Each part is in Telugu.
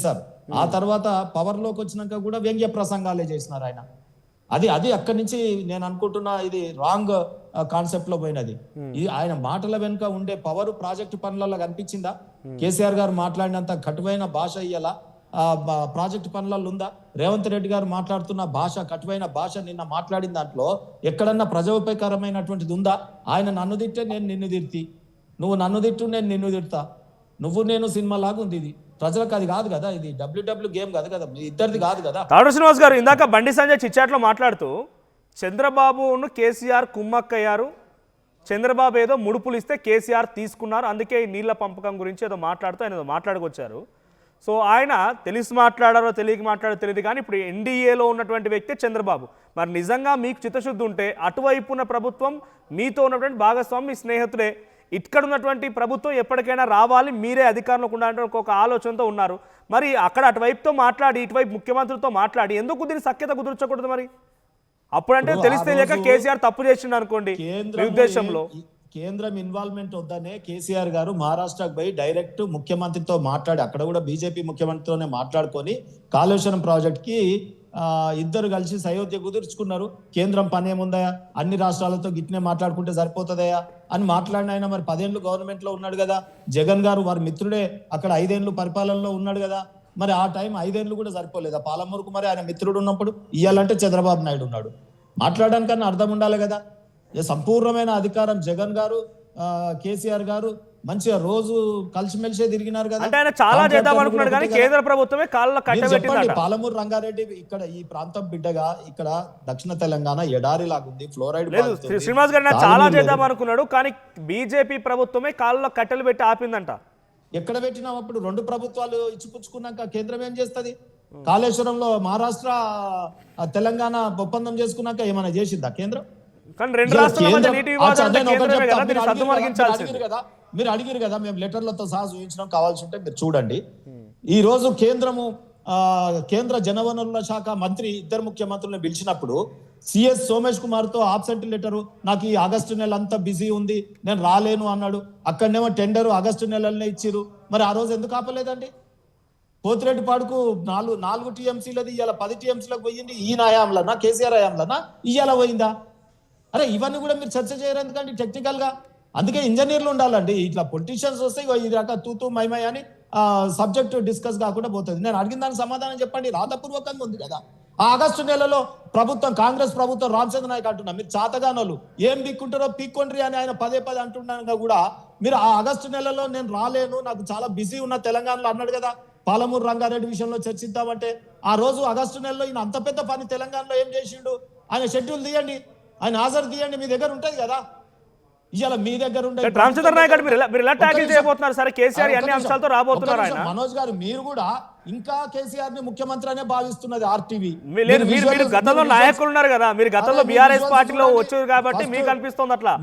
సార్ ఆ తర్వాత పవర్ లోకి వచ్చినాక కూడా వ్యంగ్య ప్రసంగాలే చేసినారు ఆయన. అది అది అక్కడి నుంచి నేను అనుకుంటున్నా ఇది రాంగ్ కాన్సెప్ట్ లో పోయినది. ఇది ఆయన మాటల వెనుక ఉండే పవర్ ప్రాజెక్టు పనులలో కనిపించిందా? కేసీఆర్ గారు మాట్లాడినంత కటువైన భాష ఇయ్యాల ప్రాజెక్టు పనులలో ఉందా? రేవంత్ రెడ్డి గారు మాట్లాడుతున్న భాష, కటువైన భాష నిన్న మాట్లాడిన దాంట్లో ఎక్కడన్నా ప్రజోపకరమైనటువంటిది ఉందా? ఆయన నన్ను తిట్టే నేను నిన్ను తిర్తి, నువ్వు నన్ను తిట్టు నేను నిన్ను తిడతా, నువ్వు నేను సినిమా లాగా ఉంది. ఇది ప్రజలకు అది కాదు కదా, ఇది డబ్ల్యూడబ్ల్యూ గేమ్ కాదు కదా, ఇద్దరిది కాదు కదా. తాడు శ్రీనివాస్ గారు ఇందాక బండి సంజయ్ చిచ్చాట్లో మాట్లాడుతూ చంద్రబాబును కేసీఆర్ కుమ్మక్కయ్యారు, చంద్రబాబు ఏదో ముడుపులు ఇస్తే కేసీఆర్ తీసుకున్నారు, అందుకే ఈ నీళ్ల పంపకం గురించి ఏదో మాట్లాడుతూ ఆయన ఏదో మాట్లాడుకొచ్చారు. సో ఆయన తెలిసి మాట్లాడారో తెలియక మాట్లాడారో తెలియదు, కానీ ఇప్పుడు ఎన్డీఏలో ఉన్నటువంటి వ్యక్తి చంద్రబాబు. మరి నిజంగా మీకు చిత్తశుద్ధి ఉంటే అటువైపు ఉన్న ప్రభుత్వం మీతో ఉన్నటువంటి భాగస్వామి మీ స్నేహితుడే, ఇక్కడ ఉన్నటువంటి ప్రభుత్వం ఎప్పటికైనా రావాలి, మీరే అధికారంలోకి ఉండాలంటే ఒక ఆలోచనతో ఉన్నారు. మరి అక్కడ అటువైపుతో మాట్లాడి ఇటువైపు ముఖ్యమంత్రితో మాట్లాడి ఎందుకు దీన్ని సఖ్యత కుదుర్చకూడదు? మరి అప్పుడంటే తెలిసి తెలియక కేసీఆర్ తప్పు చేసిండు అనుకోండి మీ ఉద్దేశంలో. కేంద్రం ఇన్వాల్వ్మెంట్ వద్దనే కేసీఆర్ గారు మహారాష్ట్రకు పోయి డైరెక్ట్ ముఖ్యమంత్రితో మాట్లాడి, అక్కడ కూడా బీజేపీ ముఖ్యమంత్రితోనే మాట్లాడుకొని కాళేశ్వరం ప్రాజెక్ట్ కి ఇద్దరు కలిసి సయోధ్య కుదుర్చుకున్నారు. కేంద్రం పని ఏముందయా, అన్ని రాష్ట్రాలతో గిట్నే మాట్లాడుకుంటే సరిపోతుందయా అని మాట్లాడిన ఆయన మరి 10 ఏళ్ళు గవర్నమెంట్ లో ఉన్నాడు కదా. జగన్ గారు వారి మిత్రుడే, అక్కడ 5 ఏళ్ళు పరిపాలనలో ఉన్నాడు కదా. మరి ఆ టైం 5 ఏళ్ళు కూడా సరిపోలేదా పాలమూరుకు? మరి ఆయన మిత్రుడు ఉన్నప్పుడు ఇయ్యాలంటే చంద్రబాబు నాయుడు ఉన్నాడు, మాట్లాడడానికన్నా అర్థం ఉండాలి కదా. సంపూర్ణమైన అధికారం జగన్ గారు, కేసీఆర్ గారు మంచిగా రోజు కలిసిమెలిసే తిరిగినారు కదా. అంటే ఆయన చాలా చేద్దాం అనుకున్నాడు కానీ కేంద్ర ప్రభుత్వమే కాళ్ళ కట్టబెట్టింది. పాలమూరు రంగారెడ్డి ఇక్కడ ఈ ప్రాంతం బిడ్డగా, ఇక్కడ దక్షిణ తెలంగాణ ఎడారి లాగుంది, ఫ్లోరైడ్ లేదు. శ్రీనివాస్ గారు చాలా చేద్దాం అనుకున్నాడు కానీ బీజేపీ ప్రభుత్వమే కాళ్ళ కట్టెలు పెట్టి ఆపిందంట. ఎక్కడ పెట్టినా అప్పుడు 2 ప్రభుత్వాలు ఇచ్చిపుచ్చుకున్నాక కేంద్రం ఏం చేస్తుంది? కాళేశ్వరంలో మహారాష్ట్ర తెలంగాణ ఒప్పందం చేసుకున్నాక ఏమైనా చేసిందా కేంద్రం? కానీ 2 రాష్ట్రాల మధ్య నీటి వివాదాలు మీరు అడిగిరు కదా, మేము లెటర్లతో సహా చూపించడం, కావాల్సి ఉంటే మీరు చూడండి. ఈ రోజు కేంద్ర జనవనరుల శాఖ మంత్రి ఇద్దరు ముఖ్యమంత్రులను పిలిచినప్పుడు సిఎస్ సోమేష్ కుమార్ తో ఆబ్సెంట్ లెటరు, నాకు ఈ ఆగస్టు నెల అంతా బిజీ ఉంది నేను రాలేను అన్నాడు. అక్కడనేమో టెండర్ ఆగస్టు నెలలోనే ఇచ్చిరు. మరి ఆ రోజు ఎందుకు ఆపలేదండి? పోతిరెడ్డిపాడుకు 4 టీఎంసీలది ఇవాళ 10 టీఎంసీలకు పోయింది. ఈయన హయాంలనా కేసీఆర్ హయాంలనా ఇవాళ పోయిందా? అరే ఇవన్నీ కూడా మీరు చర్చ చేయరు ఎందుకండి టెక్నికల్ గా? అందుకే ఇంజనీర్లు ఉండాలండి. ఇట్లా పొలిటీషియన్స్ వస్తే ఇది రక తూతూ మైమై అని సబ్జెక్ట్ డిస్కస్ కాకుండా పోతుంది. నేను అడిగిన దానికి సమాధానం చెప్పండి. రాతపూర్వకంగా ఉంది కదా. ఆ ఆగస్టు నెలలో ప్రభుత్వం, కాంగ్రెస్ ప్రభుత్వం, రామచంద్ర నాయక్ అంటున్నా, మీరు చాతగానోళ్ళు ఏం దిక్కుంటారో పీక్కొండ్రి అని ఆయన పదే అంటున్నాక కూడా మీరు ఆ ఆగస్టు నెలలో నేను రాలేను, నాకు చాలా బిజీ ఉన్న తెలంగాణలో అన్నాడు కదా. పాలమూరు రంగారెడ్డి విషయంలో చర్చిద్దామంటే ఆ రోజు ఆగస్టు నెలలో ఈయన అంత పెద్ద పని తెలంగాణలో ఏం చేసిండు? ఆయన షెడ్యూల్ తీయండి, ఆయన హాజరు తీయండి, మీ దగ్గర ఉంటది కదా. ఇవాళ మీ దగ్గర ఉండే రామచంద్ర నాయక్ మీరు ఎలా ట్యాకిల్ చేయబోతున్నారు? సరే కేసీఆర్ అన్ని అంశాలతో రాబోతున్నారు ఆయన. మనోజ్ గారు మీరు కూడా ఇంకా కేసీఆర్ ని ముఖ్యమంత్రి అనే భావిస్తున్నది ఆర్టీవీ. మీరు గతంలో నాయకులు ఉన్నారు కదా, మీరు గతంలో బీఆర్ఎస్ పార్టీలో వచ్చారు కాబట్టి మీకు అనిపిస్తుంది అట్లా.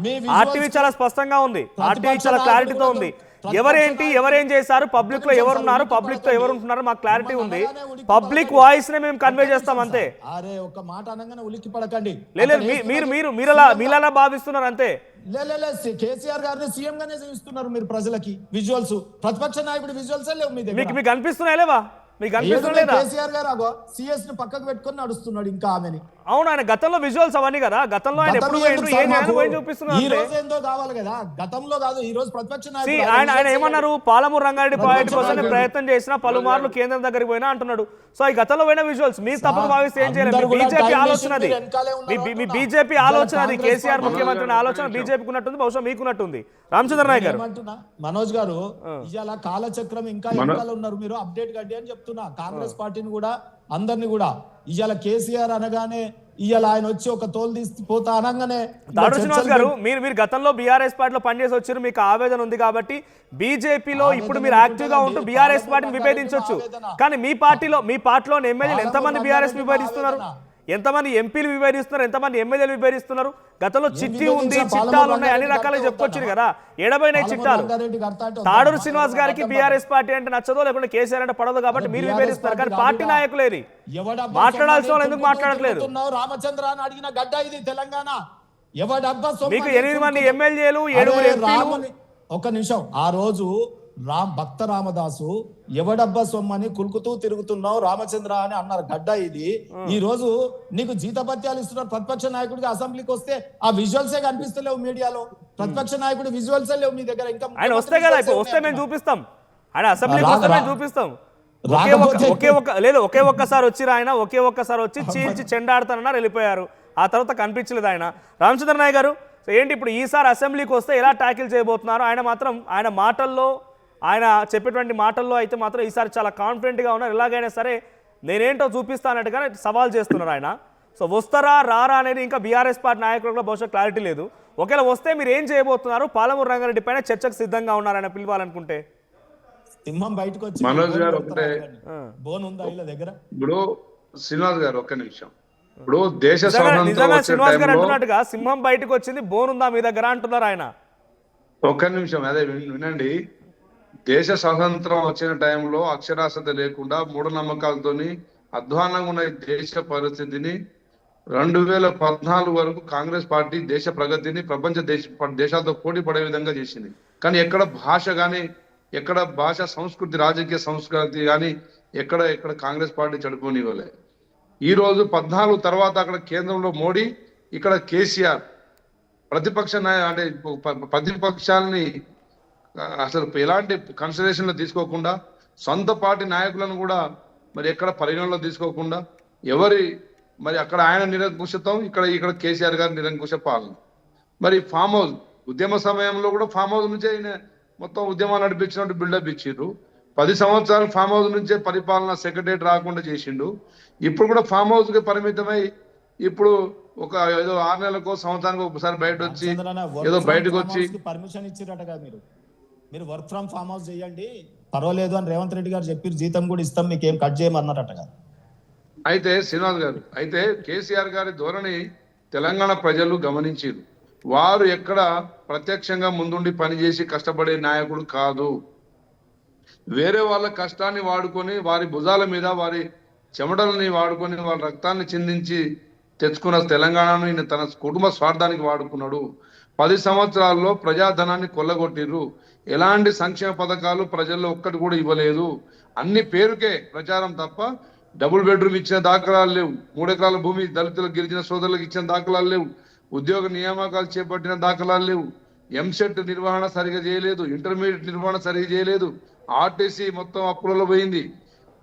ఆర్టీవీ చాలా స్పష్టంగా ఉంది, ఆర్టీవీ చాలా క్లారిటీతో ఉంది. ఎవరేంటి ఎవరేం చేశారు, పబ్లిక్ లో ఎవరున్నారు, పబ్లిక్ తో ఎవరు ఉంటున్నారు మాకు క్లారిటీ ఉంది. పబ్లిక్ వాయిస్ నే మేము కన్వే చేస్తాం అంతే. అరే ఒక మాట అనగానే ఉలిక్కి పడకండి. మీరలా భావిస్తున్నారు అంతే. కేసీఆర్ గారిని సీఎం గానే చూపిస్తున్నారు మీరు ప్రజలకి. విజువల్స్ ప్రతిపక్ష నాయకుడు విజువల్స్ లేవు మీ దగ్గర. మీకు అనిపిస్తున్నాయా లేవా? మీకు అనిపిస్తలేదా? కేసీఆర్ గారు సిఎస్ ని పక్కకు పెట్టుకొని నడుస్తున్నాడు ఇంకా ఆమెని. అవును, ఆయన గతంలో విజువల్స్ అవన్నీ కదా, గతంలో ఆయన ఎప్పుడు చూపిస్తున్నారు. ఈ రోజు ఏందో కావాలి కదా, గతంలో కాదు. ఈ రోజు ప్రతిపక్ష నాయకుడు ఆయన ఏమన్నారు? పాలమూరు రంగారెడ్డి ప్రాజెక్ట్ కోసం ప్రయత్నం చేసినా పలుమార్లు కేంద్రం దగ్గరికి పోయినా అంటున్నాడు. సో ఈ గతంలో పోయిన విజువల్స్ మీరు తప్పక భావిస్తే ఏం చేయలేదు. బీజేపీ ఆలోచనది, మీ బీజేపీ ఆలోచనది, కేసీఆర్ ముఖ్యమంత్రి ఆలోచన బీజేపీకి ఉన్నట్టుంది, బహుశా మీకున్నట్టుంది. రామచంద్ర నాయక్ గారు, మనోజ్ గారు, ఇవాళ కాలచక్రం ఇంకా ఎన్నికలు ఉన్నారు, మీరు అప్డేట్ గడ్డి అని చెప్తున్నా. కాంగ్రెస్ పార్టీని కూడా అందరినీ కూడా ఇవాళ కేసీఆర్ అనగానే ఇవాళ ఆయన వచ్చి ఒక తోలు తీసిపోతా అనగానే. గారు మీరు గతంలో బీఆర్ఎస్ పార్టీలో పనిచేసి వచ్చారు, మీకు ఆవేదన ఉంది కాబట్టి బీజేపీలో ఇప్పుడు మీరు యాక్టివ్ గా ఉంటూ బీఆర్ఎస్ పార్టీని విభేదించవచ్చు. కానీ మీ పార్టీలో ఎమ్మెల్యేలు ఎంతమంది బీఆర్ఎస్ విభేదిస్తున్నారు, ఎంతమంది ఎంపీలు విభేదిస్తున్నారు, ఎంతమంది ఎమ్మెల్యేలు విభేదిస్తున్నారు? గతంలో చిట్టి ఉంది, చిట్టాలు ఉన్నాయి, అన్ని రకాలుగా చెప్పుకొచ్చింది కదా. ఎడబైన చిట్టాలు. తాడూరు శ్రీనివాస్ గారికి బీఆర్ఎస్ పార్టీ అంటే నచ్చదో, లేకుంటే కేసీఆర్ అంటే పడదు కాబట్టి మీరు విభేదిస్తారు. కానీ పార్టీ నాయకులేది మాట్లాడాల్సిన వాళ్ళు ఎందుకు మాట్లాడట్లేదు? రామచంద్ర అని అడిగిన గడ్డ ఇది తెలంగాణ. మీకు 8 మంది ఎమ్మెల్యేలు, 7 ఎంపీలు. ఒక నిమిషం, ఆ రోజు భక్త రామదాసు ఎవడబ్బా సొమ్మని కులుకుతూ తిరుగుతున్నావు రామచంద్ర అని అన్నారు గడ్డ ఇది. ఈ రోజు నీకు జీతభత్యాలు ఇస్తున్నారు ప్రతిపక్ష నాయకుడికి, అసెంబ్లీకి వస్తే ఆ విజువల్సే కనిపిస్తలేవు మీడియాలో. ప్రతిపక్ష నాయకుడు విజువల్సే లేవు మీ దగ్గర. ఇంకా ఆయన వస్తే కదా, ఇప్పుడు వస్తే మేము చూపిస్తాం, ఆయన అసెంబ్లీకి వస్తే మేము చూపిస్తాం. ఒకే ఒక్కసారి వచ్చిరు ఆయన, ఒకే ఒక్కసారి వచ్చి చీల్చి చెండాడుతానన్నారు, వెళ్ళిపోయారు. ఆ తర్వాత కనిపించలేదు ఆయన. రామచంద్ర నాయక్ గారు, సో ఏంటి ఇప్పుడు ఈసారి అసెంబ్లీకి వస్తే ఎలా ట్యాకిల్ చేయబోతున్నారు? ఆయన మాత్రం ఆయన మాటల్లో, ఆయన చెప్పేటువంటి మాటల్లో అయితే మాత్రం ఈసారి చాలా కాన్ఫిడెంట్గా ఉన్నారు. ఎలాగైనా సరే నేనేంటో చూపిస్తానట్టుగా సవాల్ చేస్తున్నారు ఆయన. సో వస్తారా రారా అనేది ఇంకా బీఆర్ఎస్ పార్టీ నాయకులకు బహుశా క్లారిటీ లేదు. ఒకవేళ వస్తే మీరు ఏం చేయబోతున్నారు? పాలమూరు రంగారెడ్డి పైన చర్చకు సిద్ధంగా ఉన్నారని పిలవాలనుకుంటే సింహం బయటకు వచ్చి మనోజ్ గారు ఒకటే బోన్ ఉందా వీళ్ళ దగ్గర? ఇప్పుడు శ్రీనివాస్ గారు ఒక్క నిమిషం. ఇప్పుడు దేశ నిజంగా శ్రీనివాస్ గారు అంటున్నట్టుగా సింహం బయటకు వచ్చింది, బోన్ ఉందా మీ దగ్గర అంటున్నారు ఆయన. ఒక్క నిమిషం అదే వినండి. దేశ స్వాతంత్రం వచ్చిన టైంలో అక్షరాస్యత లేకుండా మూఢనమ్మకాలతోని అధ్వానంగా ఉన్న దేశ పరిస్థితిని 2014 వరకు కాంగ్రెస్ పార్టీ దేశ ప్రగతిని ప్రపంచ దేశాలతో పోటీ పడే విధంగా చేసింది. కానీ ఎక్కడ భాష కానీ, ఎక్కడ భాష సంస్కృతి, రాజకీయ సంస్కృతి కానీ ఎక్కడ కాంగ్రెస్ పార్టీ చెడుకోనివ్వలే. ఈ రోజు 14 తర్వాత అక్కడ కేంద్రంలో మోడీ, ఇక్కడ కేసీఆర్ ప్రతిపక్ష అంటే ప్రతిపక్షాలని అసలు ఎలాంటి కన్సిడరేషన్లో తీసుకోకుండా, సొంత పార్టీ నాయకులను కూడా మరి ఎక్కడ పరిగణలో తీసుకోకుండా, మరి అక్కడ ఆయన నిరంకుశత్వం, ఇక్కడ కేసీఆర్ గారి నిరంకుశ పాలన. మరి ఫామ్ హౌస్ ఉద్యమ సమయంలో కూడా ఫామ్ హౌస్ నుంచే ఆయన మొత్తం ఉద్యమాలు నడిపించినట్టు బిల్డప్ ఇచ్చిండ్రు. 10 సంవత్సరాలు ఫామ్ హౌస్ నుంచే పరిపాలన సెక్రటరేట్ రాకుండా చేసిండు. ఇప్పుడు కూడా ఫామ్ హౌస్ కి పరిమితమై ఇప్పుడు ఒక ఏదో 6 నెలలకో సంవత్సరానికి ఒకసారి బయట వచ్చి ఏదో బయటకు వచ్చి పర్మిషన్ ఇచ్చిరటగా మీరు వర్క్ ఫ్రమ్ ఫామ్ హౌస్ చేయండి పర్వాలేదు అని రేవంత్ రెడ్డి గారు చెప్పి జీతం కూడా ఇస్తాం మీకు ఏం కట్ చేయమన్నారటగా. అయితే శ్రీనివాస్ గారు, అయితే కేసీఆర్ గారి ధోరణి తెలంగాణ ప్రజలు గమనించారు. వారు ఎక్కడ ప్రత్యక్షంగా ముందుండి పనిచేసి కష్టపడే నాయకుడు కాదు. వేరే వాళ్ళ కష్టాన్ని వాడుకొని, వారి భుజాల మీద వారి చెమటలని వాడుకొని, వాళ్ళ రక్తాన్ని చిందించి తెచ్చుకున్న తెలంగాణను ఈయన తన కుటుంబ స్వార్థానికి వాడుకున్నాడు. 10 సంవత్సరాల్లో ప్రజాధనాన్ని కొల్లగొట్టిర్రు. ఎలాంటి సంక్షేమ పథకాలు ప్రజల్లో ఒక్కటి కూడా ఇవ్వలేదు. అన్ని పేరుకే ప్రచారం తప్ప డబుల్ బెడ్రూమ్ ఇచ్చిన దాఖలాలు లేవు. 3 ఎకరాల భూమి దళితులకు, గిరిజన సోదరులకు ఇచ్చిన దాఖలాలు లేవు. ఉద్యోగ నియామకాలు చేపట్టిన దాఖలాలు లేవు. ఎంసెట్ నిర్వహణ సరిగా చేయలేదు. ఇంటర్మీడియట్ నిర్వహణ సరిగా చేయలేదు. ఆర్టీసీ మొత్తం అప్పులలో పోయింది.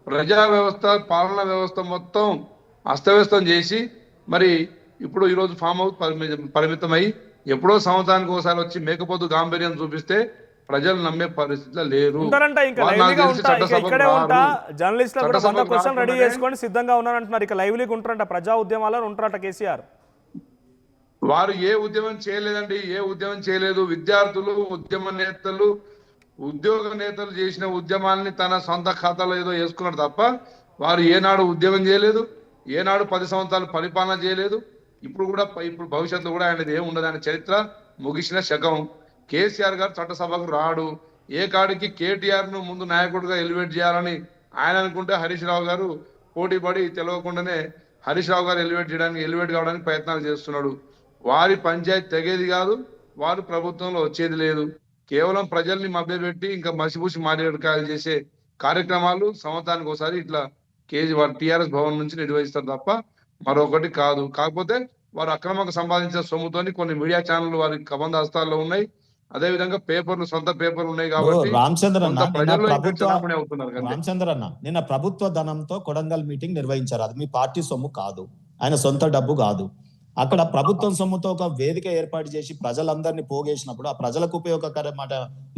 ప్రజా వ్యవస్థ, పాలనా వ్యవస్థ మొత్తం అస్తవ్యస్తం చేసి మరి ఇప్పుడు ఈరోజు ఫామ్ హౌస్ పరిమితమై ఎప్పుడో సంవత్సరానికి ఒకసారి వచ్చి మేకపోతు గాంభీర్యం చూపిస్తే ప్రజలు నమ్మే పరిస్థితిలో లేరు. రెడీ చేసుకొని సిద్ధంగా ఉన్నారంటున్నారు. ఇక లైవ్లీగా ఉంటారంట, ప్రజా ఉద్యమాలు ఉంటారట కేసీఆర్. వారు ఏ ఉద్యమం చేయలేదండి, ఏ ఉద్యమం చేయలేదు. విద్యార్థులు, ఉద్యమ నేతలు, ఉద్యోగ నేతలు చేసిన ఉద్యమాల్ని తన సొంత ఖాతాలో ఏదో వేసుకున్నారు తప్ప వారు ఏనాడు ఉద్యమం చేయలేదు, ఏనాడు 10 సంవత్సరాలు పరిపాలన చేయలేదు. ఇప్పుడు భవిష్యత్తులో కూడా ఆయనది ఏమి ఉండదు. ఆయన చరిత్ర ముగిసిన శకం. కేసీఆర్ గారు చట్టసభకు రాడు. ఏ కాడికి కేటీఆర్ ను ముందు నాయకుడిగా ఎలివేట్ చేయాలని ఆయన అనుకుంటే హరీష్ రావు గారు పోటీ పడి తెలియకుండానే హరీష్ రావు గారు ఎలివేట్ కావడానికి ప్రయత్నాలు చేస్తున్నాడు. వారి పంచాయతీ తెగేది కాదు, వారు ప్రభుత్వంలో వచ్చేది లేదు. కేవలం ప్రజల్ని మభ్యపెట్టి ఇంకా మసిపూసి మారేడుకాయలు చేసే కార్యక్రమాలు సంవత్సరానికి ఒకసారి ఇట్లా వారు టీఆర్ఎస్ భవన్ నుంచి నిర్వహిస్తారు తప్ప మరొకటి కాదు. కాకపోతే వారు అక్రమంగా సంపాదించిన సొమ్ముతోని కొన్ని మీడియా ఛానల్ వారి కబంధ హస్తాల్లో ఉన్నాయి. అదే విధంగా పేపర్లు, సొంత పేపర్లు ఉన్నాయి కాబట్టి రామచంద్ర అన్న నిన్న ప్రభుత్వ ధనంతో కొడంగల్ మీటింగ్ నిర్వహించారు. అది మీ పార్టీ సొమ్ము కాదు, ఆయన సొంత డబ్బు కాదు. అక్కడ ప్రభుత్వం సొమ్ముతో ఒక వేదిక ఏర్పాటు చేసి ప్రజలందరినీ పోగేసినప్పుడు ఆ ప్రజలకు ఉపయోగకర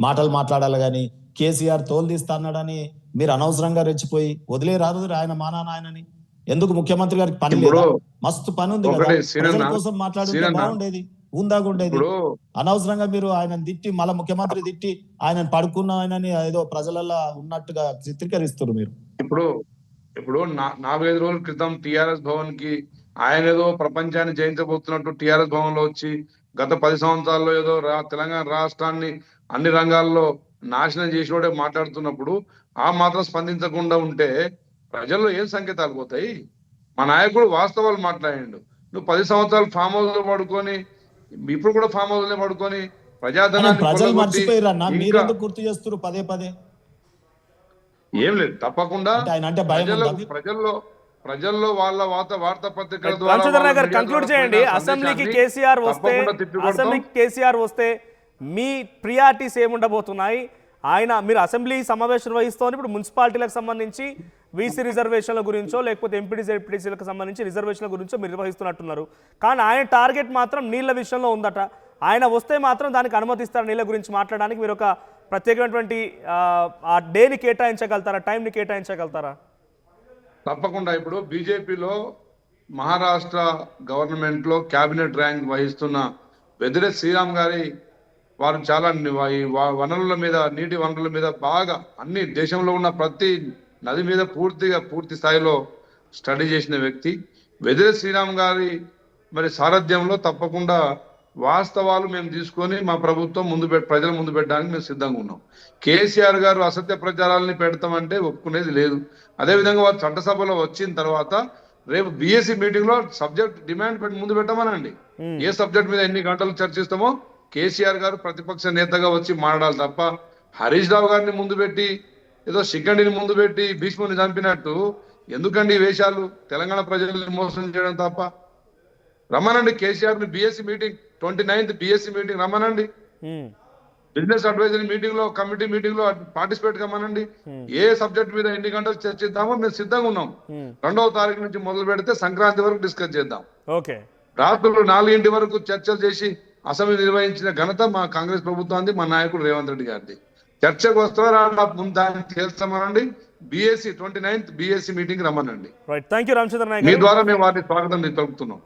మాటలు మాట్లాడాలి కానీ కేసీఆర్ తోలు తీస్తా అన్నాడని మీరు అనవసరంగా రెచ్చిపోయి వదిలేరాదు ఆయన ఆయనని. ఎందుకు ముఖ్యమంత్రి గారికి పని లేదు? మస్తు పని ఉంది కదా, ప్రజల కోసం మాట్లాడుతుంటే బాగుండేది, ఉండేది. అనవసరంగా మీరు ఆయన తిట్టి మళ్ళీ ముఖ్యమంత్రి తిట్టి ఆయన పడుకున్న ఆయనని ఏదో ప్రజలలో ఉన్నట్టుగా చిత్రీకరిస్తారు మీరు. ఇప్పుడు 4-5 రోజుల క్రితం టిఆర్ఎస్ భవన్ కి ఆయన ఏదో ప్రపంచాన్ని జయించబోతున్నట్టు టిఆర్ఎస్ భవన్ లో వచ్చి గత 10 సంవత్సరాల్లో ఏదో తెలంగాణ రాష్ట్రాన్ని అన్ని రంగాల్లో నాశనం చేసినోడే మాట్లాడుతున్నప్పుడు ఆ మాత్రం స్పందించకుండా ఉంటే ప్రజల్లో ఏం సంకేతాలు పోతాయి? మా నాయకుడు వాస్తవాలు మాట్లాడిండు. నువ్వు 10 సంవత్సరాలు ఫామ్ హౌస్ లో పడుకొని, ఇప్పుడు కూడా ఫామ్ హౌస్ లో పడుకొని ప్రజాధనాన్ని ప్రజలు కొల్లగొట్టి మర్చిపోయారు అన్న, ఇంకా మీరెందుకు గుర్తు చేస్తున్నారు పదే పదే? ఏం లేదు, తప్పకుండా అంటే ఆయన అంటే భయం ఉందా మీకు? ప్రజల్లో వాళ్ళ వార్తాపత్రికల ద్వారా రామచంద్ర వాళ్ళ గారు మీడియా కంక్లూడ్ ద్వారా చేయండి. పోయిన అసెంబ్లీకి సందేశాన్ని కేసీఆర్ వస్తే, తప్పకుండా తిప్పికొడతాం. అసెంబ్లీకి కేసీఆర్ వస్తే మీ ప్రియారిటీస్ ఏముండబోతున్నాయి? ఆయన మీరు అసెంబ్లీ సమావేశం వహిస్తూ ఇప్పుడు మున్సిపాలిటీలకు సంబంధించి వీసీ రిజర్వేషన్ల గురించో లేకపోతే ఎంపీటీసీ ఎంపీటీసీలకు సంబంధించి రిజర్వేషన్ల గురించో మీరు నిర్వహిస్తున్నట్టున్నారు. కానీ ఆయన టార్గెట్ మాత్రం నీళ్ళ విషయంలో ఉందట. ఆయన వస్తే మాత్రం దానికి అనుమతిస్తారు నీళ్ళ గురించి మాట్లాడడానికి. మీరు ఒక ప్రత్యేకమైనటువంటి ఆ డేని కేటాయించగలుగుతారా, టైంని కేటాయించగలుగుతారా? తప్పకుండా. ఇప్పుడు బీజేపీలో మహారాష్ట్ర గవర్నమెంట్ లో క్యాబినెట్ ర్యాంక్ వహిస్తున్న వెదిరే శ్రీరామ్ గారి వారు చాలా వనరుల మీద, నీటి వనరుల మీద బాగా అన్ని దేశంలో ఉన్న ప్రతి నది మీద పూర్తి స్థాయిలో స్టడీ చేసిన వ్యక్తి. వెదిరే శ్రీరామ్ గారి మరి సారథ్యంలో తప్పకుండా వాస్తవాలు మేము తీసుకొని మా ప్రభుత్వం ప్రజల ముందు పెట్టడానికి మేము సిద్ధంగా ఉన్నాం. కేసీఆర్ గారు అసత్య ప్రచారాలని పెడతామంటే ఒప్పుకునేది లేదు. అదేవిధంగా వారు చట్టసభలో వచ్చిన తర్వాత రేపు బీఎస్సీ మీటింగ్ లో సబ్జెక్ట్ డిమాండ్ ముందు పెట్టమనండి. ఏ సబ్జెక్ట్ మీద ఎన్ని గంటలు చర్చిస్తామో కేసీఆర్ గారు ప్రతిపక్ష నేతగా వచ్చి మాట్లాడాలి తప్ప హరీష్ రావు గారిని ముందు పెట్టి ఏదో శిఖండిని ముందు పెట్టి భీష్ముని చంపినట్టు ఎందుకండి ఈ వేషాలు? తెలంగాణ ప్రజల్ని మోసం చేయడం తప్ప. రమ్మనండి కేసీఆర్ ని BSc meeting 29th BSc meeting రమ్మనండి. బిజినెస్ అడ్వైజరీ మీటింగ్ లో, కమిటీ మీటింగ్ లో పార్టిసిపేట్ కమ్మనండి. ఏ సబ్జెక్ట్ మీద ఎన్ని గంటలు చర్చిద్దామో మేము సిద్ధంగా ఉన్నాం. 2వ తారీఖు నుంచి మొదలు పెడితే సంక్రాంతి వరకు డిస్కస్ చేద్దాం. రాత్రులు 4 వరకు చర్చలు చేసి అసెంబ్లీ నిర్వహించిన ఘనత మా కాంగ్రెస్ ప్రభుత్వాన్ని, మా నాయకుడు రేవంత్ రెడ్డి గారిది. చర్చకు వస్తారా ముందు దాన్ని తేల్స్తామనండి. బీఎస్సీ 29th బీఎస్సీ మీటింగ్ రమ్మనండి. మీ ద్వారా మేము వారిని స్వాగతం తెలుపుతున్నాం.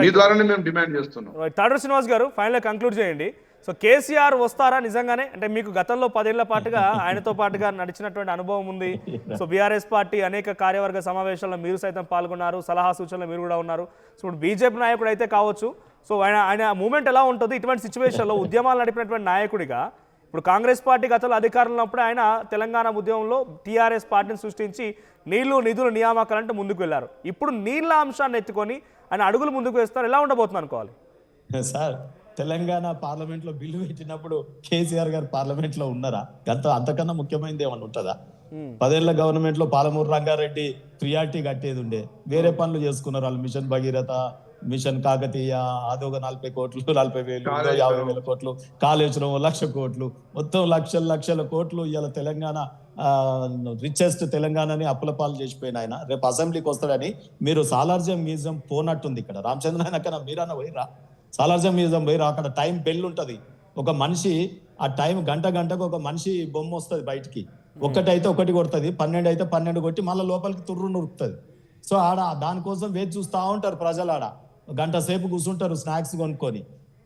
మీ ద్వారానే మేము డిమాండ్ చేస్తున్నాం. తాడూరు శ్రీనివాస్ గారు ఫైనల్ కంక్లూడ్ చేయండి. సో కేసీఆర్ వస్తారా నిజంగానే? అంటే మీకు గతంలో 10 ఏళ్ల పాటుగా ఆయనతో పాటుగా నడిచినటువంటి అనుభవం ఉంది. సో బీఆర్ఎస్ పార్టీ అనేక కార్యవర్గ సమావేశాల్లో మీరు సైతం పాల్గొన్నారు, సలహా సూచనలు మీరు కూడా ఉన్నారు. సో ఇప్పుడు బీజేపీ నాయకుడు అయితే కావచ్చు. సో ఆయన మూమెంట్ ఎలా ఉంటుంది ఇటువంటి సిచ్యువేషన్లో? ఉద్యమాలు నడిపినటువంటి నాయకుడిగా ఇప్పుడు కాంగ్రెస్ పార్టీ గతంలో అధికారంలో ఉన్నప్పుడు ఆయన తెలంగాణ ఉద్యమంలో టీఆర్ఎస్ పార్టీని సృష్టించి నీళ్లు, నిధులు, నియామకాలంటూ ముందుకు వెళ్ళారు. ఇప్పుడు నీళ్ళ అంశాన్ని ఎత్తుకొని ఆయన అడుగులు ముందుకు వేస్తారు. ఎలా ఉండబోతుంది అనుకోవాలి? సార్, తెలంగాణ పార్లమెంట్ లో బిల్లు పెట్టినప్పుడు కేసీఆర్ గారు పార్లమెంట్ లో ఉన్నారా? అంతకన్నా ముఖ్యమైనది ఏమన్నా ఉంటుందా? 10 ఏళ్ల గవర్నమెంట్ లో పాలమూరు రంగారెడ్డి ప్రియారిటీ కట్టేది ఉండే, వేరే పనులు చేసుకున్నారు వాళ్ళు. మిషన్ భగీరథ, మిషన్ కాకతీయ, అదొక 40 కోట్లు, 40,000, 50,000 కోట్లు, కాళేశ్వరం 1,00,000 కోట్లు, మొత్తం లక్షల కోట్లు. ఇవాళ తెలంగాణ రిచెస్ట్ తెలంగాణని అప్పుల పాలు చేసిపోయిన ఆయన రేపు అసెంబ్లీకి వస్తాడని మీరు సాలార్జంగ్ మ్యూజియం పోనట్టుంది. ఇక్కడ రామచంద్రనాయన అక్కడ మీరన్నా పోయిరా? సాలార్జంగ్ మ్యూజియం పోయిరా? అక్కడ టైం బెల్ ఉంటది. ఒక మనిషి ఆ టైం గంటకు ఒక మనిషి బొమ్మ వస్తుంది బయటికి. 1 అయితే 1 కొడుతుంది, 12 అయితే 12 కొట్టి మళ్ళీ లోపలికి తుర్రు నురుకుతుంది. సో ఆడ దానికోసం వేచి చూస్తూ ఉంటారు ప్రజలు. ఆడ గంట సేపు కూర్చుంటారు స్నాక్స్ కొనుక్కొని.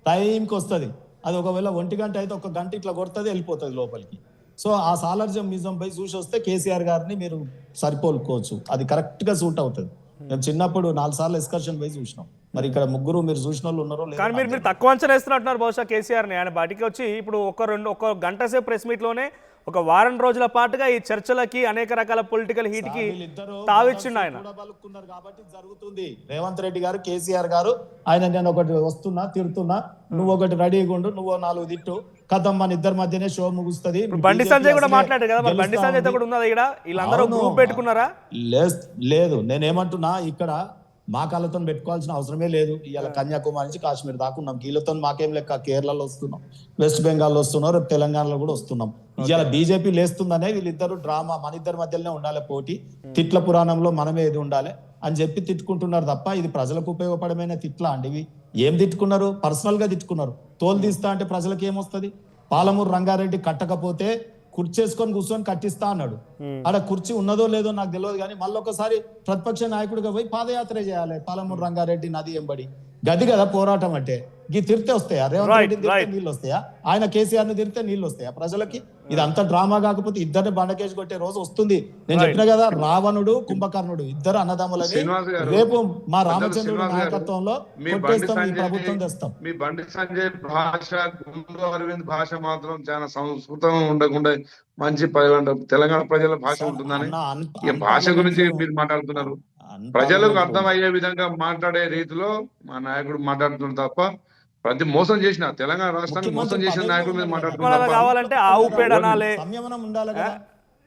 టైంకి వస్తుంది. అది ఒకవేళ 1 గంట అయితే 1 గంట ఇట్లా కొడుతుంది, వెళ్ళిపోతుంది లోపలికి. సో ఆ సాలార్జంగ్ మ్యూజియం పోయి చూసి వస్తే కేసీఆర్ గారిని మీరు సరిపోలుకోవచ్చు. అది కరెక్ట్ గా సూట్ అవుతుంది. మేము చిన్నప్పుడు 4 సార్లు ఎక్స్కర్షన్ పోయి చూసినాం. మరి ఇక్కడ ముగ్గురు మీరు చూసిన వాళ్ళు ఉన్నారో లేదో. కానీ మీరు తక్కువ అంచనా వేస్తున్నట్టున్నారు బహుశా కేసీఆర్ని. ఆయన బయటికి వచ్చి ఇప్పుడు ఒక గంట సేపు ప్రెస్ మీట్ లోనే ఒక వారం రోజుల పాటుగా ఈ చర్చలకి అనేక రకాల పొలిటికల్ హీట్ కి తావిచ్చిండు ఆయన. కాబట్టి జరుగుతుంది. రేవంత్ రెడ్డి గారు, కేసీఆర్ గారు, ఆయన నేను ఒకటి వస్తున్నా తిడుతున్నా, నువ్వు ఒకటి రెడీగా ఉండు, నువ్వు 4 తిట్టు, కథం మన ఇద్దరి మధ్యనే షో ముగుస్తుంది. బండి సంజయ్ కూడా మాట్లాడారు కదా, మరి బండి సంజయ్ కూడా ఉన్నది ఇక్కడ. వీళ్ళందరూ గ్రూప్ పెట్టుకున్నారా? లేదు, నేనేమంటున్నా, ఇక్కడ మా కాళ్ళతో పెట్టుకోవాల్సిన అవసరమే లేదు. ఇవాళ కన్యాకుమారి నుంచి కాశ్మీర్ దాకా ఉన్నాం. కీళ్ళతో మాకేం లెక్క. కేరళలో వస్తున్నాం, వెస్ట్ బెంగాల్లో వస్తున్నాం, రేపు తెలంగాణలో కూడా వస్తున్నాం. ఇవాళ బీజేపీ లేస్తుందనే వీళ్ళిద్దరు డ్రామా, మన ఇద్దరి మధ్యలోనే ఉండాలి పోటీ, తిట్ల పురాణంలో మనమే ఏది ఉండాలి అని చెప్పి తిట్టుకుంటున్నారు తప్ప ఇది ప్రజలకు ఉపయోగపడమైన తిట్లా అండి. ఇవి ఏం తిట్టుకున్నారు? పర్సనల్ గా తిట్టుకున్నారు. తోలు తీస్తా అంటే ప్రజలకు ఏమొస్తుంది? పాలమూరు రంగారెడ్డి కట్టకపోతే కుర్చేసుకొని కూర్చొని కట్టిస్తా అన్నాడు. ఆడ కుర్చీ ఉన్నదో లేదో నాకు తెలియదు, కానీ మళ్ళీ ఒకసారి ప్రతిపక్ష నాయకుడిగా పోయి పాదయాత్ర చేయాలి పాలమూరు రంగారెడ్డి నది ఎంబడి. గది కదా పోరాటం అంటే. గీ తిరితే వస్తాయా? రేవంత్ రెడ్డి తిరితే నీళ్ళు వస్తాయా? ఆయన కేసీఆర్ ని తిరితే నీళ్ళు వస్తాయా ప్రజలకి? ఇది అంత డ్రామా కాకపోతే ఇద్దరిని బండకేసి కొట్టే రోజు వస్తుంది. నేను చెప్పిన కదా, రావణుడు కుంభకర్ణుడు ఇద్దరు అన్నదమ్ములని రేపు మా రామచంద్రుడి నాయకత్వంలో కొట్టేస్తాం, ఈ ప్రభుత్వం తెస్తాం. మీ బండి సంజయ్ భాష, గుండు అరవింద్ భాష మాత్రం చాలా సంస్కృతం ఉండకుండా మంచి తెలంగాణ ప్రజల భాష ఉంటుందని భాష గురించి మీరు మాట్లాడుతున్నారు. ప్రజలకు అర్థమయ్యే విధంగా మాట్లాడే రీతిలో మా నాయకుడు మాట్లాడుతున్నారు తప్ప ప్రతి మోసం చేసిన తెలంగాణ రాష్ట్రాన్ని మోసం చేసిన నాయకుల మీద మాట్లాడుతున్నారు అలా కావాలంటే ఆవు పేడ అనాలే. సంయమనం ఉండాలి కదా.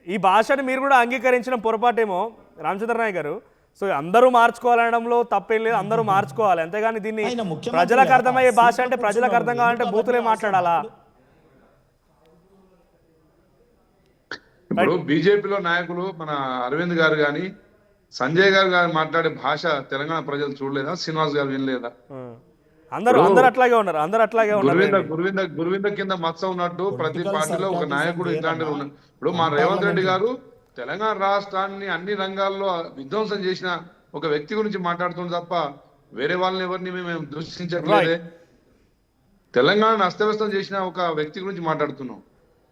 ఈ భాషని మీరు కూడా అంగీకరించిన పొరపాటేమో రామచంద్ర నాయక్ గారు. సో అందరూ మార్చుకోవాలనడంలో తప్పేం లేదు, అందరూ మార్చుకోవాలి. అంతేగాని దీన్ని ఆయన ముఖ్యమంత్రి ప్రజలకు కదా, అర్థమయ్యే భాష అంటే సీఎం ప్రజలకు అర్థం కూర్చున్నాడు. కావాలంటే బూతులే మాట్లాడాలా? ఇప్పుడు బీజేపీలో నాయకులు మన అరవింద్ గారు కానీ సంజయ్ గారు మాట్లాడే భాష తెలంగాణ ప్రజలు చూడలేదా? శ్రీనివాస్ గారు వినలేదా? అందరూ అట్లాగే ఉన్నారు, అందరూ అట్లాగే ఉన్నారు. గురువింద కింద మత్స ఉన్నట్టు ప్రతి పార్టీలో ఒక నాయకుడు ఇట్లాంటివి ఉన్నారు. ఇప్పుడు మా రేవంత్ రెడ్డి గారు తెలంగాణ రాష్ట్రాన్ని అన్ని రంగాల్లో విధ్వంసం చేసిన ఒక వ్యక్తి గురించి మాట్లాడుతుంది తప్ప వేరే వాళ్ళని ఎవరిని మేము దూషించట్లేదే. తెలంగాణను అస్తవ్యస్తం చేసిన ఒక వ్యక్తి గురించి మాట్లాడుతున్నాం.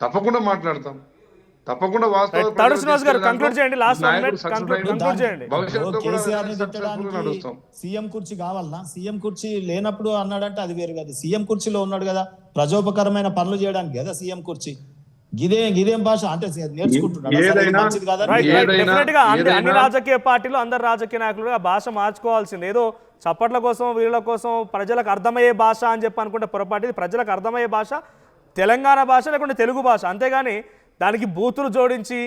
తప్పకుండా మాట్లాడతాం, తప్పకుండా వాస్తవాలు కేసీఆర్ ని తిట్టడానికి సీఎం కుర్చీ కావాలన్నా? సీఎం కుర్చీ లేనప్పుడు అన్నాడంటే అది వేరు కదా. సీఎం కుర్చీలో ఉన్నాడు కదా, ప్రజోపకరమైన పనులు చేయడానికి కదా సీఎం కుర్చీ. గిదేం భాష అంటే నేర్చుకుంటున్నాడు. అన్ని రాజకీయ పార్టీలు అందరు రాజకీయ నాయకులు ఆ భాష మార్చుకోవాల్సింది. ఏదో చప్పట్ల కోసం వీళ్ళ కోసం ప్రజలకు అర్థమయ్యే భాష అని చెప్పి అనుకుంటే పొరపాటు. ఇది ప్రజలకు అర్థమయ్యే భాష, తెలంగాణ భాష లేకుంటే తెలుగు భాష. అంతేగాని దానికి బూతులు జోడించి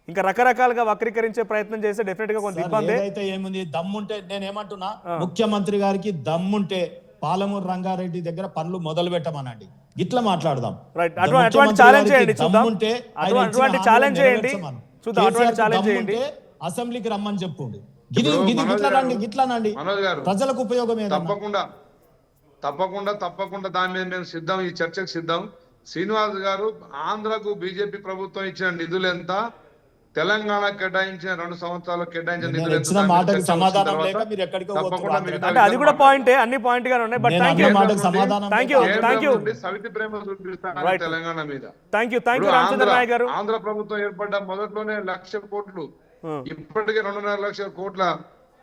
ఇంకా రకరకాలుగా వక్రీకరించే ప్రయత్నం చేస్తే డెఫినెట్ గా కొంత ఇబ్బంది. అయితే ఏముంది, దమ్ముంటే నేనేమంటున్నా, ముఖ్యమంత్రి గారికి దమ్ముంటే పాలమూరు రంగారెడ్డి దగ్గర పనులు మొదలు పెట్టమనండి, ఇట్లా మాట్లాడదాం. అటువంటి ఛాలెంజ్ చేయండి చూద్దాం. అటువంటి ఛాలెంజ్ చేయండి చూద్దాం. అటువంటి ఛాలెంజ్ చేయండి, అసెంబ్లీకి రమ్మని చెప్పుండి. గిట్లానండి ప్రజలకు ఉపయోగం. తప్పకుండా దాని మీద మేము సిద్ధం, ఈ చర్చకు సిద్ధం. శ్రీనివాస్ గారు, ఆంధ్రకు బీజేపీ ప్రభుత్వం ఇచ్చిన నిధులు ఎంత, తెలంగాణ కేటాయించిన 2 సంవత్సరాలు కేటాయించిన నిధులు ఎంత, అది కూడా పాయింటే. అన్ని పాయింట్ గానే ఉన్నాయి. బట్ సవితి ప్రేమ చూపిస్తాను తెలంగాణ మీద. రామచంద్ర నాయక్ గారు, ఆంధ్ర ప్రభుత్వం ఏర్పడ్డ మొదట్లోనే 1,00,000 కోట్లు, ఇప్పటికే 2.5 లక్షల కోట్ల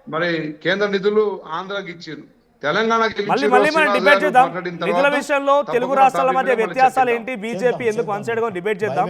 మరి కేంద్ర నిధులు ఆంధ్రాకి ఇచ్చారు. మళ్ళీ మనం డిబేట్ చేద్దాం. నిధుల విషయంలో తెలుగు రాష్ట్రాల మధ్య వ్యత్యాసాలు ఏంటి, బీజేపీ ఎందుకు వన్ సైడ్ గా డిబేట్ చేద్దాం.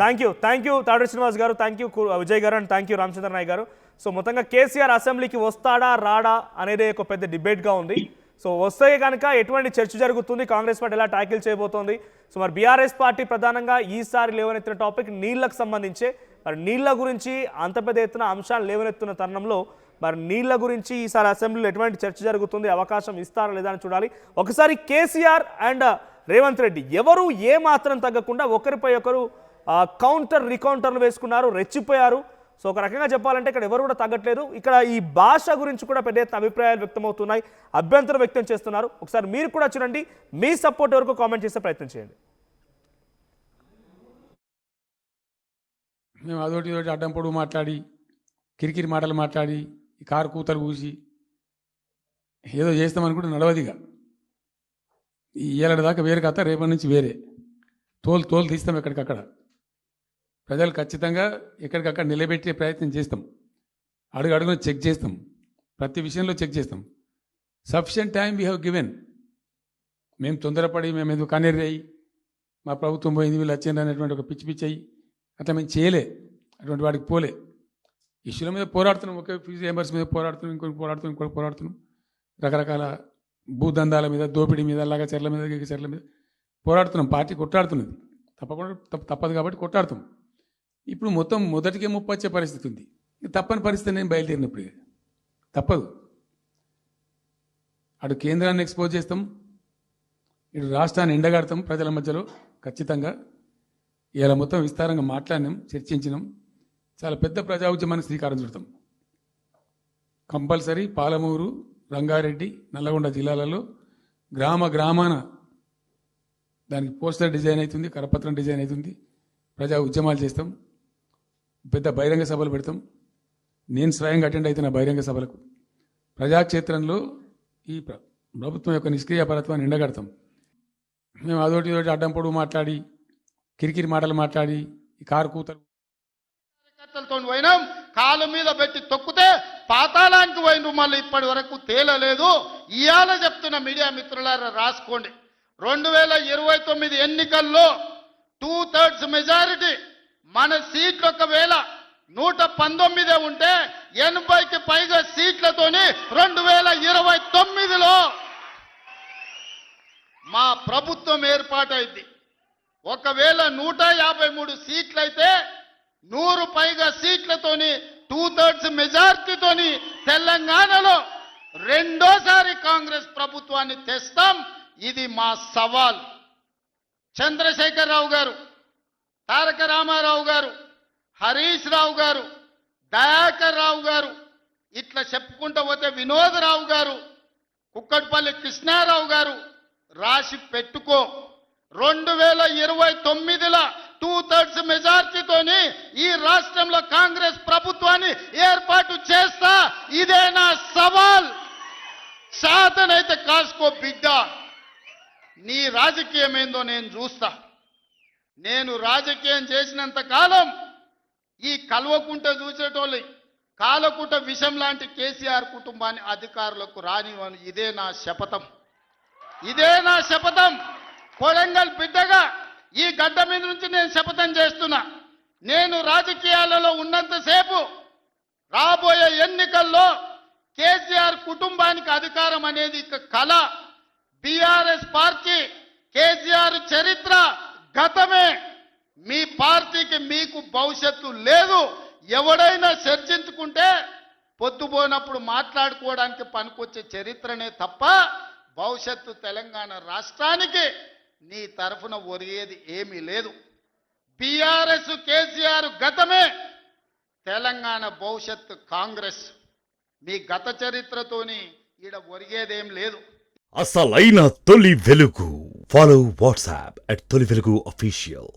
థ్యాంక్ యూ తాడు శ్రీనివాస్ గారు, థ్యాంక్ యూ విజయ్ గారు, and thank you Ramachandra Nayak గారు. సో మొత్తంగా కేసీఆర్ అసెంబ్లీకి వస్తాడా రాడా అనేది ఒక పెద్ద డిబేట్ గా ఉంది. సో వస్తే కనుక ఎటువంటి చర్చ జరుగుతుంది, కాంగ్రెస్ పార్టీ ఎలా ట్యాకిల్ చేయబోతోంది. సో మరి బీఆర్ఎస్ పార్టీ ప్రధానంగా ఈసారి లేవనెత్తిన టాపిక్ నీళ్లకు సంబంధించే. మరి నీళ్ల గురించి అంత పెద్ద ఎత్తున అంశాలు లేవనెత్తున్న తరుణంలో మరి నీళ్ల గురించి ఈసారి అసెంబ్లీలో ఎటువంటి చర్చ జరుగుతుంది, అవకాశం ఇస్తారా లేదా అని చూడాలి. ఒకసారి కేసీఆర్ అండ్ రేవంత్ రెడ్డి ఎవరు ఏ మాత్రం తగ్గకుండా ఒకరిపై ఒకరు రికౌంటర్లు వేసుకున్నారు, రెచ్చిపోయారు. సో ఒక రకంగా చెప్పాలంటే ఇక్కడ ఎవరు కూడా తగ్గట్లేదు. ఇక్కడ ఈ భాష గురించి కూడా పెద్ద ఎత్తున అభిప్రాయాలు వ్యక్తమవుతున్నాయి, అభ్యంతరం వ్యక్తం చేస్తున్నారు. ఒకసారి మీరు కూడా చూడండి, మీ సపోర్ట్ వరకు కామెంట్ చేసే ప్రయత్నం చేయండి. మేము అదొకటి అడ్డం పొడుగు మాట్లాడి, కిరికిరి మాటలు మాట్లాడి, ఈ కారు కూతలు కూసి ఏదో చేస్తామనుకుంటే నడవదిగా. ఈ ఏళ్ళ దాకా వేరే కథ, రేపటి నుంచి వేరే తోలు తీస్తాం. ఎక్కడికక్కడ ప్రజలు ఖచ్చితంగా ఎక్కడికక్కడ నిలబెట్టే ప్రయత్నం చేస్తాం. అడుగున చెక్ చేస్తాం, ప్రతి విషయంలో చెక్ చేస్తాం. Sufficient time we have given. మేము తొందరపడి మేము ఎందుకు కన్నెర్రయ్యి మా ప్రభుత్వం పోయింది వీళ్ళు వచ్చింది అనేటువంటి ఒక పిచ్చి అయ్యి అట్లా మేము చేయలే, అటువంటి వాడికి పోలే. ఇష్యూల మీద పోరాడుతున్నాం, ఒకే ఫీజు ఎంబర్స్ మీద పోరాడుతున్నాం, ఇంకొకటి పోరాడుతున్నాం, రకరకాల భూదందాల మీద, దోపిడీ మీద, చెర్ల మీద పోరాడుతున్నాం. పార్టీ కొట్టాడుతున్నది, తప్పదు కాబట్టి కొట్టాడుతాం. ఇప్పుడు మొత్తం మొదటికే ముప్పు వచ్చే పరిస్థితి ఉంది. తప్పని పరిస్థితి నేను బయలుదేరినప్పుడు తప్పదు. అటు కేంద్రాన్ని ఎక్స్పోజ్ చేస్తాం, ఇటు రాష్ట్రాన్ని ఎండగడతాం ప్రజల మధ్యలో ఖచ్చితంగా. ఇలా మొత్తం విస్తారంగా మాట్లాడినాం, చర్చించినాం. చాలా పెద్ద ప్రజా ఉద్యమానికి శ్రీకారం చుడతాం. కంపల్సరీ పాలమూరు, రంగారెడ్డి, నల్లగొండ జిల్లాలలో గ్రామాన దానికి పోస్టర్ డిజైన్ అవుతుంది, కరపత్రం డిజైన్ అవుతుంది. ప్రజా ఉద్యమాలు చేస్తాం, పెద్ద బహిరంగ సభలు పెడతాం. నేను స్వయంగా అటెండ్ అవుతున్న బహిరంగ సభలకు. ప్రజాక్షేత్రంలో ఈ ప్రభుత్వం యొక్క నిష్క్రియాపరత్వాన్ని ఎండగడతాం. మేము అదొకటి అడ్డం పొడుగు మాట్లాడి, కిరికిరి మాటలు మాట్లాడి, ఈ కారు కూతలు పోయినాం, కాలు మీద పెట్టి తొక్కితే పాతాళానికి పోయిన మళ్ళీ ఇప్పటి వరకు తేలలేదు. ఇవాళ చెప్తున్న మీడియా మిత్రులారా రాసుకోండి, 2029 ఎన్నికల్లో 2/3 మెజారిటీ మన సీట్లు ఒకవేళ 119 ఉంటే 80కి పైగా సీట్లతోని 2029లో మా ప్రభుత్వం ఏర్పాటైంది. ఒకవేళ 153 సీట్లయితే 100 పైగా సీట్లతోని 2/3 మెజార్టీతోని తెలంగాణలో రెండోసారి కాంగ్రెస్ ప్రభుత్వాన్ని తెస్తాం. ఇది మా సవాల్. చంద్రశేఖరరావు గారు, తారక రామారావు గారు, హరీష్ రావు గారు, దయాకర్ రావు గారు, ఇట్లా చెప్పుకుంటూ పోతే వినోదరావు గారు, కుక్కట్పల్లి కృష్ణారావు గారు, రాసి పెట్టుకో. 2029లో 2/3 మెజార్టీతోని ఈ రాష్ట్రంలో కాంగ్రెస్ ప్రభుత్వాన్ని ఏర్పాటు చేస్తా. ఇదే నా సవాల్. శాతనైతే కాసుకో బిడ్డ. నీ రాజకీయం ఏందో నేను చూస్తా. నేను రాజకీయం చేసినంత కాలం ఈ కల్వకుంట చూసేటోళ్ళు కాలకుంట విషం లాంటి కేసీఆర్ కుటుంబాన్ని అధికారులకు రానివ్వను. ఇదే నా శపథం. ఇదే నా శపథం. కొడంగల్ బిడ్డగా ఈ గడ్డ మీద నుంచి నేను శపథం చేస్తున్నా. నేను రాజకీయాలలో ఉన్నంతసేపు రాబోయే ఎన్నికల్లో కేసీఆర్ కుటుంబానికి అధికారం అనేది ఇక కళ. బీఆర్ఎస్ పార్టీ, కేసీఆర్ చరిత్ర గతమే. మీ పార్టీకి మీకు భవిష్యత్తు లేదు. ఎవడైనా చర్చించుకుంటే పొద్దుపోనప్పుడు మాట్లాడుకోవడానికి పనికొచ్చే చరిత్రనే తప్ప భవిష్యత్తు తెలంగాణ రాష్ట్రానికి నీ తరఫున ఒరిగేది ఏమీ లేదు. బీఆర్ఎస్ కేసీఆర్ గతమే, తెలంగాణ భవిష్యత్తు కాంగ్రెస్. మీ గత చరిత్రతోని ఈడ ఒరిగేదేం లేదు. అసలైన తొలి వెలుగు. ఫాలో వాట్సాప్ @తొలి వెలుగు official.